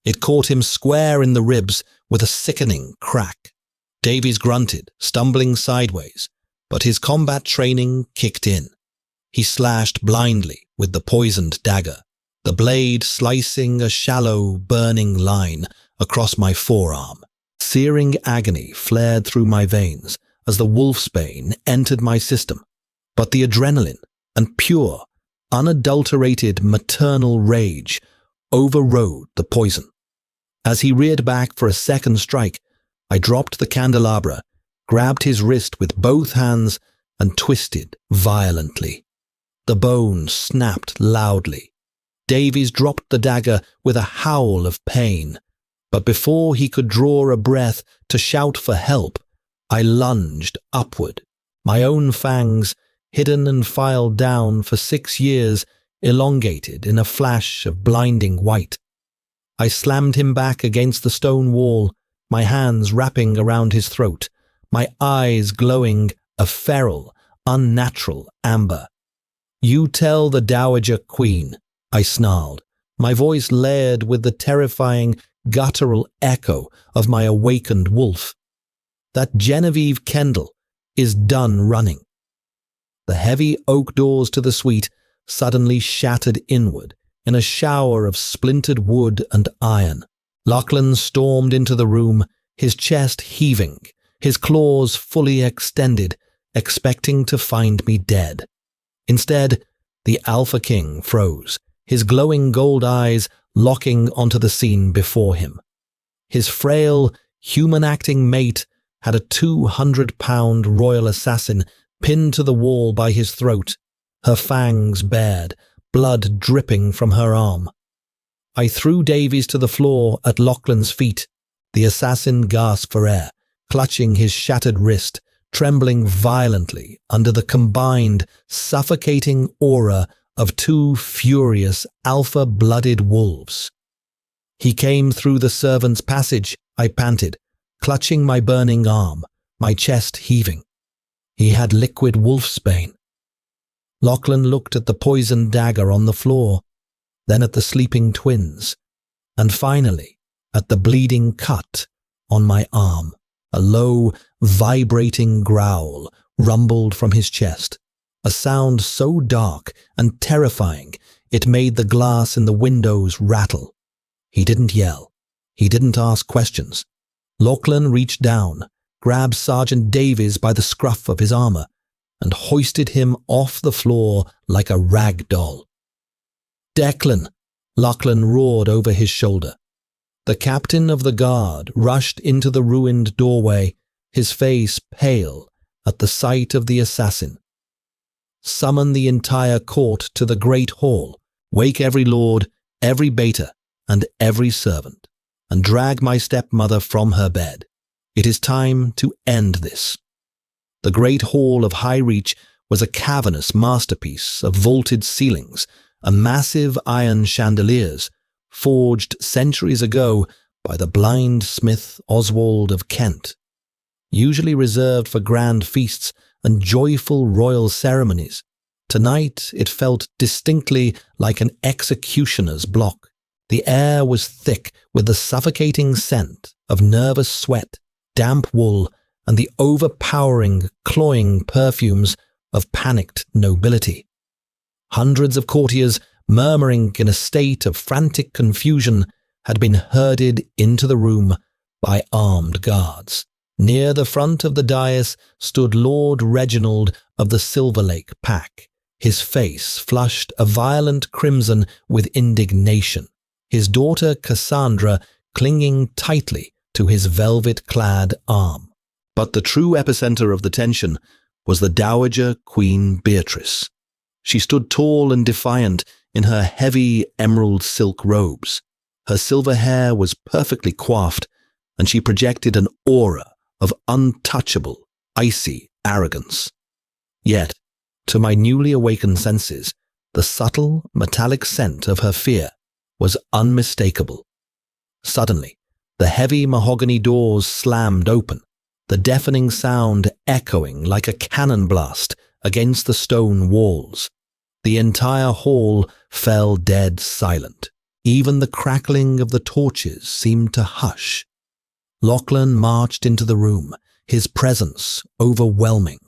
It caught him square in the ribs with a sickening crack. Davies grunted, stumbling sideways, but his combat training kicked in. He slashed blindly with the poisoned dagger, the blade slicing a shallow, burning line across my forearm. Searing agony flared through my veins as the wolfsbane entered my system, but the adrenaline and pure, unadulterated maternal rage overrode the poison. As he reared back for a second strike, I dropped the candelabra, grabbed his wrist with both hands, and twisted violently. The bone snapped loudly. Davies dropped the dagger with a howl of pain, but before he could draw a breath to shout for help, I lunged upward, my own fangs, hidden and filed down for 6 years, elongated in a flash of blinding white. I slammed him back against the stone wall, my hands wrapping around his throat, my eyes glowing a feral, unnatural amber. "You tell the Dowager Queen," I snarled, my voice layered with the terrifying, guttural echo of my awakened wolf, "that Genevieve Kendall is done running." The heavy oak doors to the suite suddenly shattered inward in a shower of splintered wood and iron. Lachlan stormed into the room, his chest heaving, his claws fully extended, expecting to find me dead. Instead, the Alpha King froze, his glowing gold eyes locking onto the scene before him. His frail, human-acting mate had a 200-pound royal assassin pinned to the wall by his throat, her fangs bared, blood dripping from her arm. I threw Davies to the floor at Lachlan's feet. The assassin gasped for air, clutching his shattered wrist, trembling violently under the combined, suffocating aura of 2 furious, alpha-blooded wolves. "He came through the servants' passage," I panted, clutching my burning arm, my chest heaving. He had liquid wolfsbane. Lachlan looked at the poisoned dagger on the floor, then at the sleeping twins, and finally at the bleeding cut on my arm. A low, vibrating growl rumbled from his chest, a sound so dark and terrifying it made the glass in the windows rattle. He didn't yell. He didn't ask questions. Lachlan reached down, grabbed Sergeant Davies by the scruff of his armor, and hoisted him off the floor like a rag doll. "Declan!" Lachlan roared over his shoulder. The captain of the guard rushed into the ruined doorway, his face pale at the sight of the assassin. "Summon the entire court to the great hall, wake every lord, every beta, and every servant, and drag my stepmother from her bed. It is time to end this." The great hall of High Reach was a cavernous masterpiece of vaulted ceilings and massive iron chandeliers, forged centuries ago by the blind smith Oswald of Kent. Usually reserved for grand feasts and joyful royal ceremonies, tonight it felt distinctly like an executioner's block. The air was thick with the suffocating scent of nervous sweat, damp wool, and the overpowering, cloying perfumes of panicked nobility. Hundreds of courtiers, murmuring in a state of frantic confusion, had been herded into the room by armed guards. Near the front of the dais stood Lord Reginald of the Silver Lake Pack, his face flushed a violent crimson with indignation, his daughter Cassandra clinging tightly to his velvet-clad arm. But the true epicenter of the tension was the Dowager Queen Beatrice. She stood tall and defiant in her heavy emerald silk robes. Her silver hair was perfectly coiffed, and she projected an aura of untouchable, icy arrogance. Yet, to my newly awakened senses, the subtle, metallic scent of her fear was unmistakable. Suddenly, the heavy mahogany doors slammed open, the deafening sound echoing like a cannon blast against the stone walls. The entire hall fell dead silent. Even the crackling of the torches seemed to hush. Lachlan marched into the room, his presence overwhelming.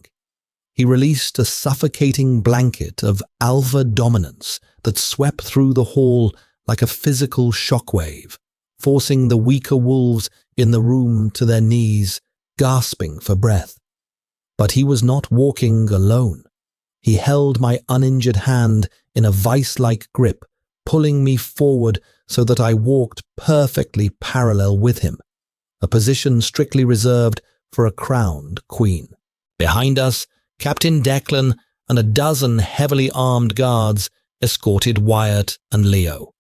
He released a suffocating blanket of alpha dominance that swept through the hall like a physical shockwave, forcing the weaker wolves in the room to their knees, gasping for breath. But he was not walking alone. He held my uninjured hand in a vice-like grip, pulling me forward so that I walked perfectly parallel with him, a position strictly reserved for a crowned queen. Behind us, Captain Declan and a dozen heavily armed guards escorted Wyatt and Leo.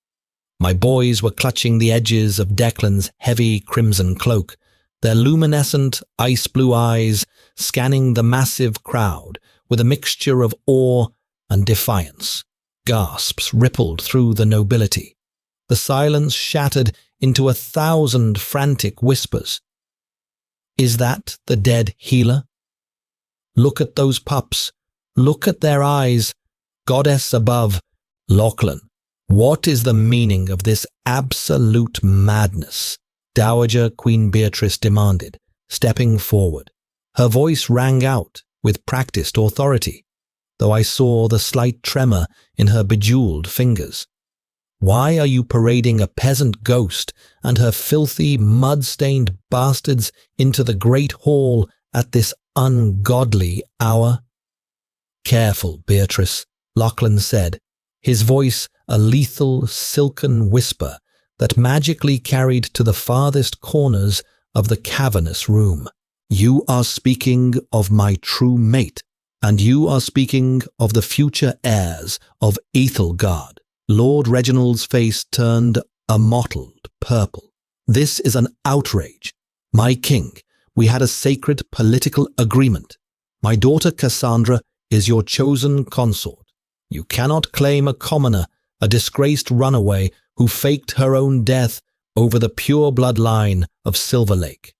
My boys were clutching the edges of Declan's heavy crimson cloak, their luminescent ice-blue eyes scanning the massive crowd with a mixture of awe and defiance. Gasps rippled through the nobility. The silence shattered into 1,000 frantic whispers. Is that the dead healer? Look at those pups. Look at their eyes. Goddess above. Lachlan, what is the meaning of this absolute madness? Dowager Queen Beatrice demanded, stepping forward. Her voice rang out with practiced authority, though I saw the slight tremor in her bejeweled fingers. Why are you parading a peasant ghost and her filthy, mud-stained bastards into the great hall at this ungodly hour? Careful, Beatrice, Lachlan said, his voice a lethal, silken whisper that magically carried to the farthest corners of the cavernous room. You are speaking of my true mate, and you are speaking of the future heirs of Ethelgard. Lord Reginald's face turned a mottled purple. This is an outrage. My king, we had a sacred political agreement. My daughter Cassandra is your chosen consort. You cannot claim a commoner, a disgraced runaway who faked her own death over the pure bloodline of Silver Lake.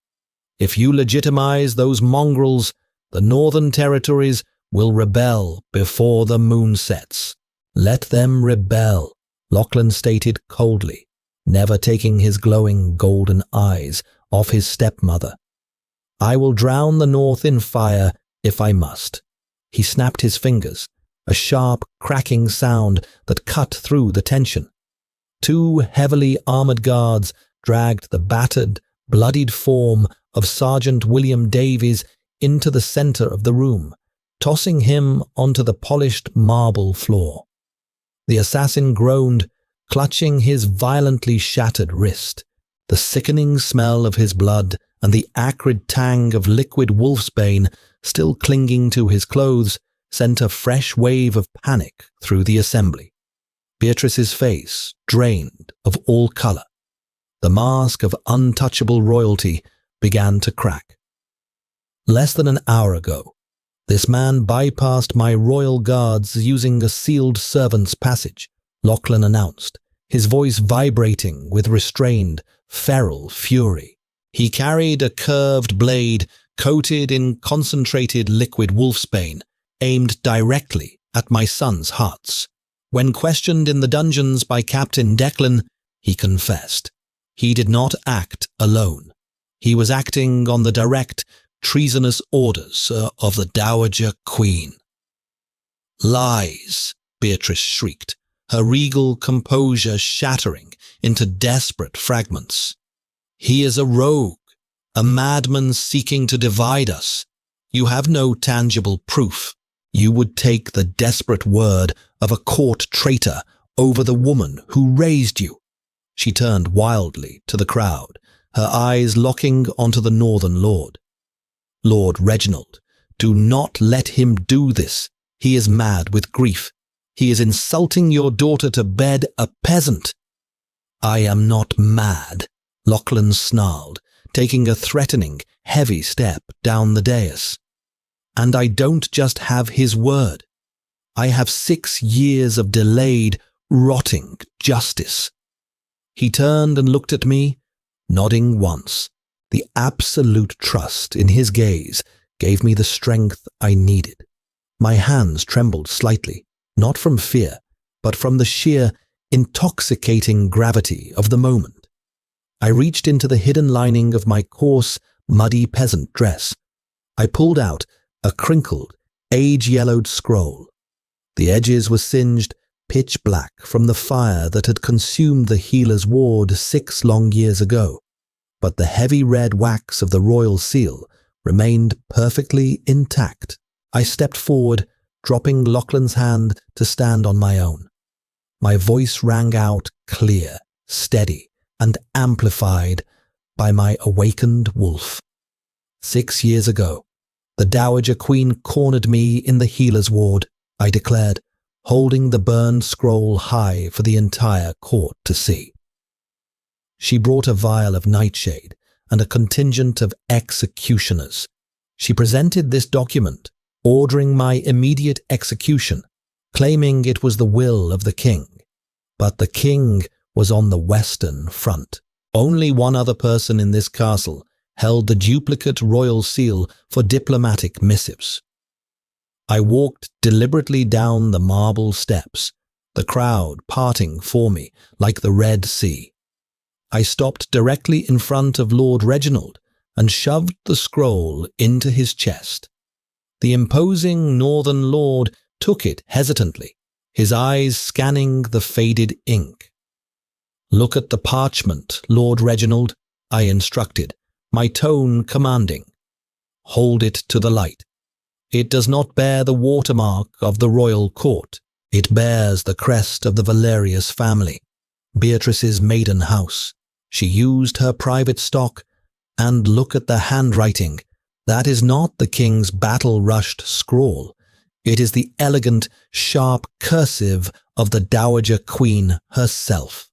If you legitimize those mongrels, the Northern Territories will rebel before the moon sets. Let them rebel, Lachlan stated coldly, never taking his glowing golden eyes off his stepmother. I will drown the North in fire if I must. He snapped his fingers, a sharp, cracking sound that cut through the tension. 2 heavily armored guards dragged the battered, bloodied form of Sergeant William Davies into the center of the room, tossing him onto the polished marble floor. The assassin groaned, clutching his violently shattered wrist. The sickening smell of his blood and the acrid tang of liquid wolfsbane still clinging to his clothes sent a fresh wave of panic through the assembly. Beatrice's face drained of all color. The mask of untouchable royalty began to crack. Less than an hour ago, this man bypassed my royal guards using a sealed servant's passage, Lachlan announced, his voice vibrating with restrained, feral fury. He carried a curved blade coated in concentrated liquid wolfsbane, aimed directly at my son's hearts. When questioned in the dungeons by Captain Declan, he confessed. He did not act alone. He was acting on the direct, treasonous orders of the Dowager Queen. Lies, Beatrice shrieked, her regal composure shattering into desperate fragments. He is a rogue, a madman seeking to divide us. You have no tangible proof. You would take the desperate word of a court traitor over the woman who raised you. She turned wildly to the crowd, her eyes locking onto the Northern Lord. Lord Reginald, do not let him do this. He is mad with grief. He is insulting your daughter to bed, a peasant. I am not mad, Lachlan snarled, taking a threatening, heavy step down the dais. And I don't just have his word. I have 6 years of delayed, rotting justice. He turned and looked at me, nodding once. The absolute trust in his gaze gave me the strength I needed. My hands trembled slightly, not from fear, but from the sheer, intoxicating gravity of the moment. I reached into the hidden lining of my coarse, muddy peasant dress. I pulled out a crinkled, age-yellowed scroll. The edges were singed pitch black from the fire that had consumed the healer's ward 6 long years ago, but the heavy red wax of the royal seal remained perfectly intact. I stepped forward, dropping Lachlan's hand to stand on my own. My voice rang out clear, steady and amplified by my awakened wolf. 6 years ago, the Dowager Queen cornered me in the healer's ward, I declared, holding the burned scroll high for the entire court to see. She brought a vial of nightshade and a contingent of executioners. She presented this document, ordering my immediate execution, claiming it was the will of the king. But the king was on the Western Front. Only one other person in this castle held the duplicate royal seal for diplomatic missives. I walked deliberately down the marble steps, the crowd parting for me like the Red Sea. I stopped directly in front of Lord Reginald and shoved the scroll into his chest. The imposing northern lord took it hesitantly, his eyes scanning the faded ink. "Look at the parchment, Lord Reginald," I instructed, my tone commanding. "Hold it to the light. It does not bear the watermark of the royal court. It bears the crest of the Valerius family, Beatrice's maiden house. She used her private stock, and look at the handwriting. That is not the king's battle-rushed scrawl. It is the elegant, sharp cursive of the Dowager Queen herself."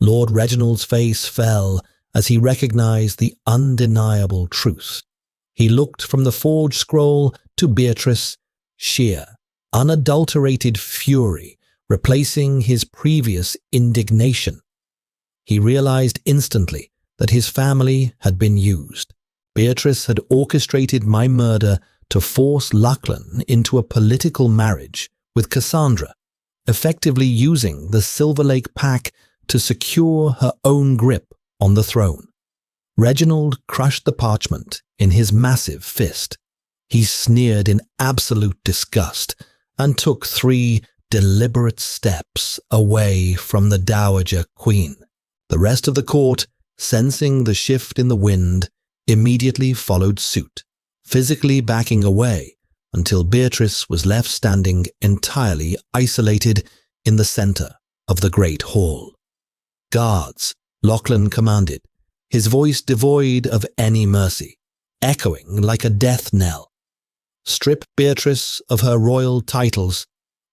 Lord Reginald's face fell as he recognized the undeniable truth. He looked from the forged scroll to Beatrice, sheer, unadulterated fury, replacing his previous indignation. He realized instantly that his family had been used. Beatrice had orchestrated my murder to force Lachlan into a political marriage with Cassandra, effectively using the Silver Lake Pact to secure her own grip on the throne. Reginald crushed the parchment in his massive fist. He sneered in absolute disgust and took 3 deliberate steps away from the Dowager Queen. The rest of the court, sensing the shift in the wind, immediately followed suit, physically backing away until Beatrice was left standing entirely isolated in the center of the great hall. "Guards," Lachlan commanded, his voice devoid of any mercy, echoing like a death knell. "Strip Beatrice of her royal titles,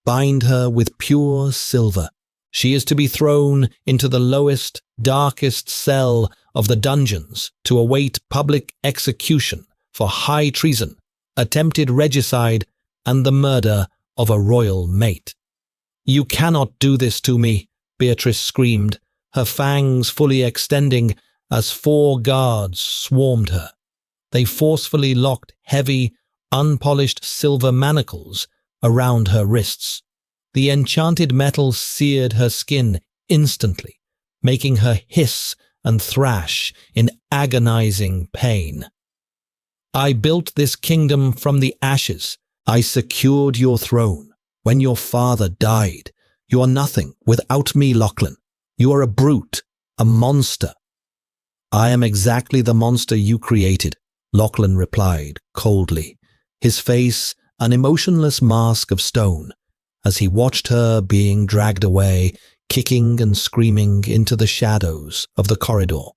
bind her with pure silver. She is to be thrown into the lowest, darkest cell of the dungeons to await public execution for high treason, attempted regicide, and the murder of a royal mate." "You cannot do this to me," Beatrice screamed, her fangs fully extending as 4 guards swarmed her. They forcefully locked heavy, unpolished silver manacles around her wrists. The enchanted metal seared her skin instantly, making her hiss and thrash in agonizing pain. "I built this kingdom from the ashes. I secured your throne. When your father died, you are nothing without me, Lachlan. You are a brute, a monster." "I am exactly the monster you created," Lachlan replied coldly, his face an emotionless mask of stone, as he watched her being dragged away, kicking and screaming into the shadows of the corridor.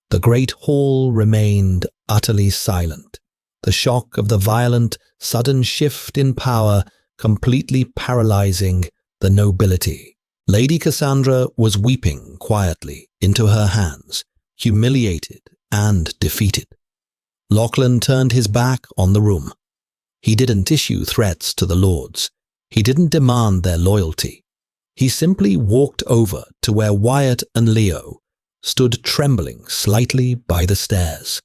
The great hall remained utterly silent, the shock of the violent, sudden shift in power completely paralyzing the nobility. Lady Cassandra was weeping quietly into her hands, humiliated and defeated. Lachlan turned his back on the room. He didn't issue threats to the lords. He didn't demand their loyalty. He simply walked over to where Wyatt and Leo stood trembling slightly by the stairs.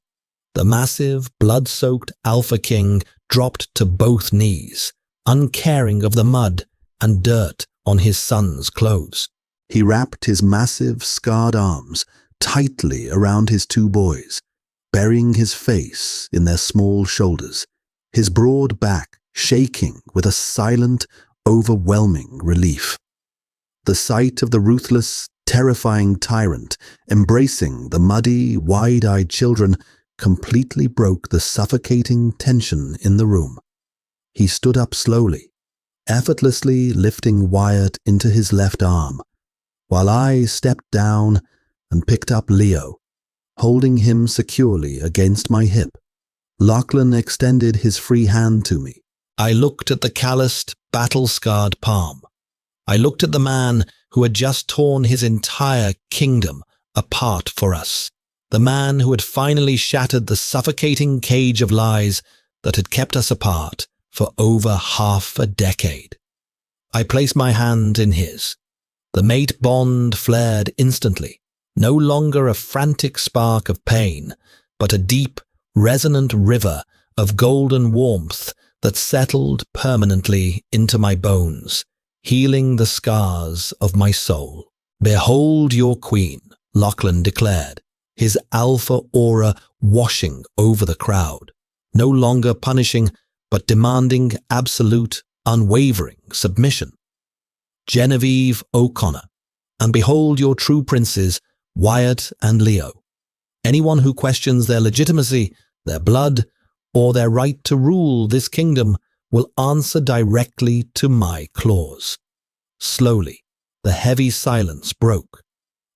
The massive, blood-soaked Alpha King dropped to both knees, uncaring of the mud and dirt on his son's clothes. He wrapped his massive, scarred arms tightly around his 2 boys, burying his face in their small shoulders, his broad back shaking with a silent, overwhelming relief. The sight of the ruthless, terrifying tyrant embracing the muddy, wide-eyed children completely broke the suffocating tension in the room. He stood up slowly, effortlessly lifting Wyatt into his left arm, while I stepped down and picked up Leo, holding him securely against my hip. Lachlan extended his free hand to me. I looked at the calloused, battle-scarred palm. I looked at the man who had just torn his entire kingdom apart for us. The man who had finally shattered the suffocating cage of lies that had kept us apart for over half a decade. I placed my hand in his. The mate bond flared instantly, no longer a frantic spark of pain, but a deep, resonant river of golden warmth that settled permanently into my bones, healing the scars of my soul. "Behold your queen," Lachlan declared, his alpha aura washing over the crowd, no longer punishing but demanding absolute, unwavering submission. "Genevieve O'Connor, and behold your true princes, Wyatt and Leo. Anyone who questions their legitimacy, their blood, or their right to rule this kingdom will answer directly to my claws." Slowly, the heavy silence broke.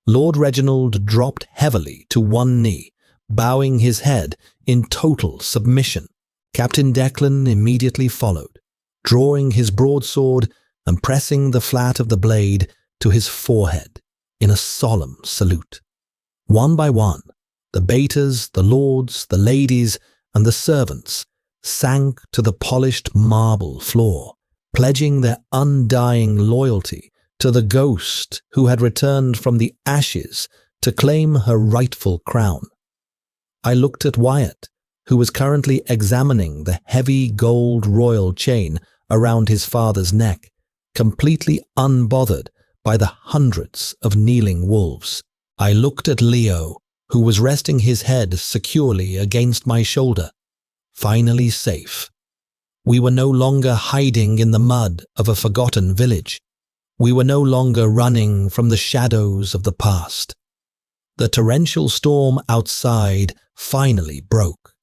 Lord Reginald dropped heavily to one knee, bowing his head in total submission. Captain Declan immediately followed, drawing his broadsword and pressing the flat of the blade to his forehead in a solemn salute. One by one, the beaters, the lords, the ladies, and the servants sank to the polished marble floor, pledging their undying loyalty to the ghost who had returned from the ashes to claim her rightful crown. I looked at Wyatt, who was currently examining the heavy gold royal chain around his father's neck, completely unbothered by the hundreds of kneeling wolves. I looked at Leo, who was resting his head securely against my shoulder, finally safe. We were no longer hiding in the mud of a forgotten village. We were no longer running from the shadows of the past. The torrential storm outside finally broke.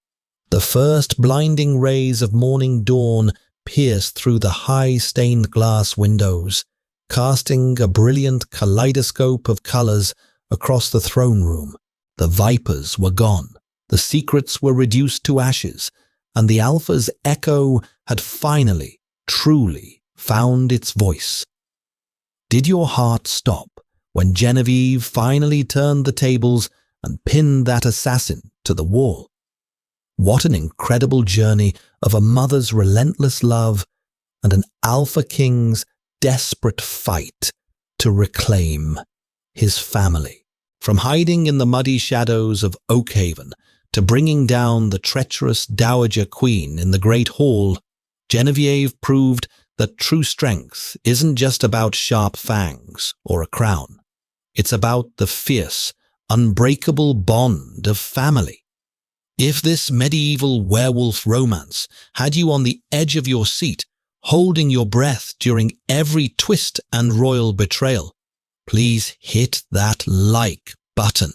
The first blinding rays of morning dawn pierced through the high stained glass windows, casting a brilliant kaleidoscope of colors across the throne room. The vipers were gone, the secrets were reduced to ashes, and the Alpha's echo had finally, truly found its voice. Did your heart stop when Genevieve finally turned the tables and pinned that assassin to the wall? What an incredible journey of a mother's relentless love and an Alpha King's desperate fight to reclaim his family. From hiding in the muddy shadows of Oakhaven to bringing down the treacherous Dowager Queen in the Great Hall, Genevieve proved that true strength isn't just about sharp fangs or a crown. It's about the fierce, unbreakable bond of family. If this medieval werewolf romance had you on the edge of your seat, holding your breath during every twist and royal betrayal, please hit that like button.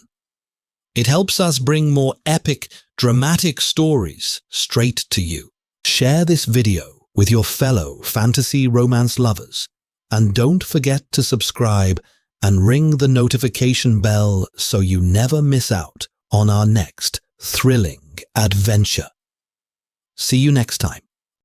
It helps us bring more epic, dramatic stories straight to you. Share this video with your fellow fantasy romance lovers, and don't forget to subscribe and ring the notification bell so you never miss out on our next thrilling adventure. See you next time.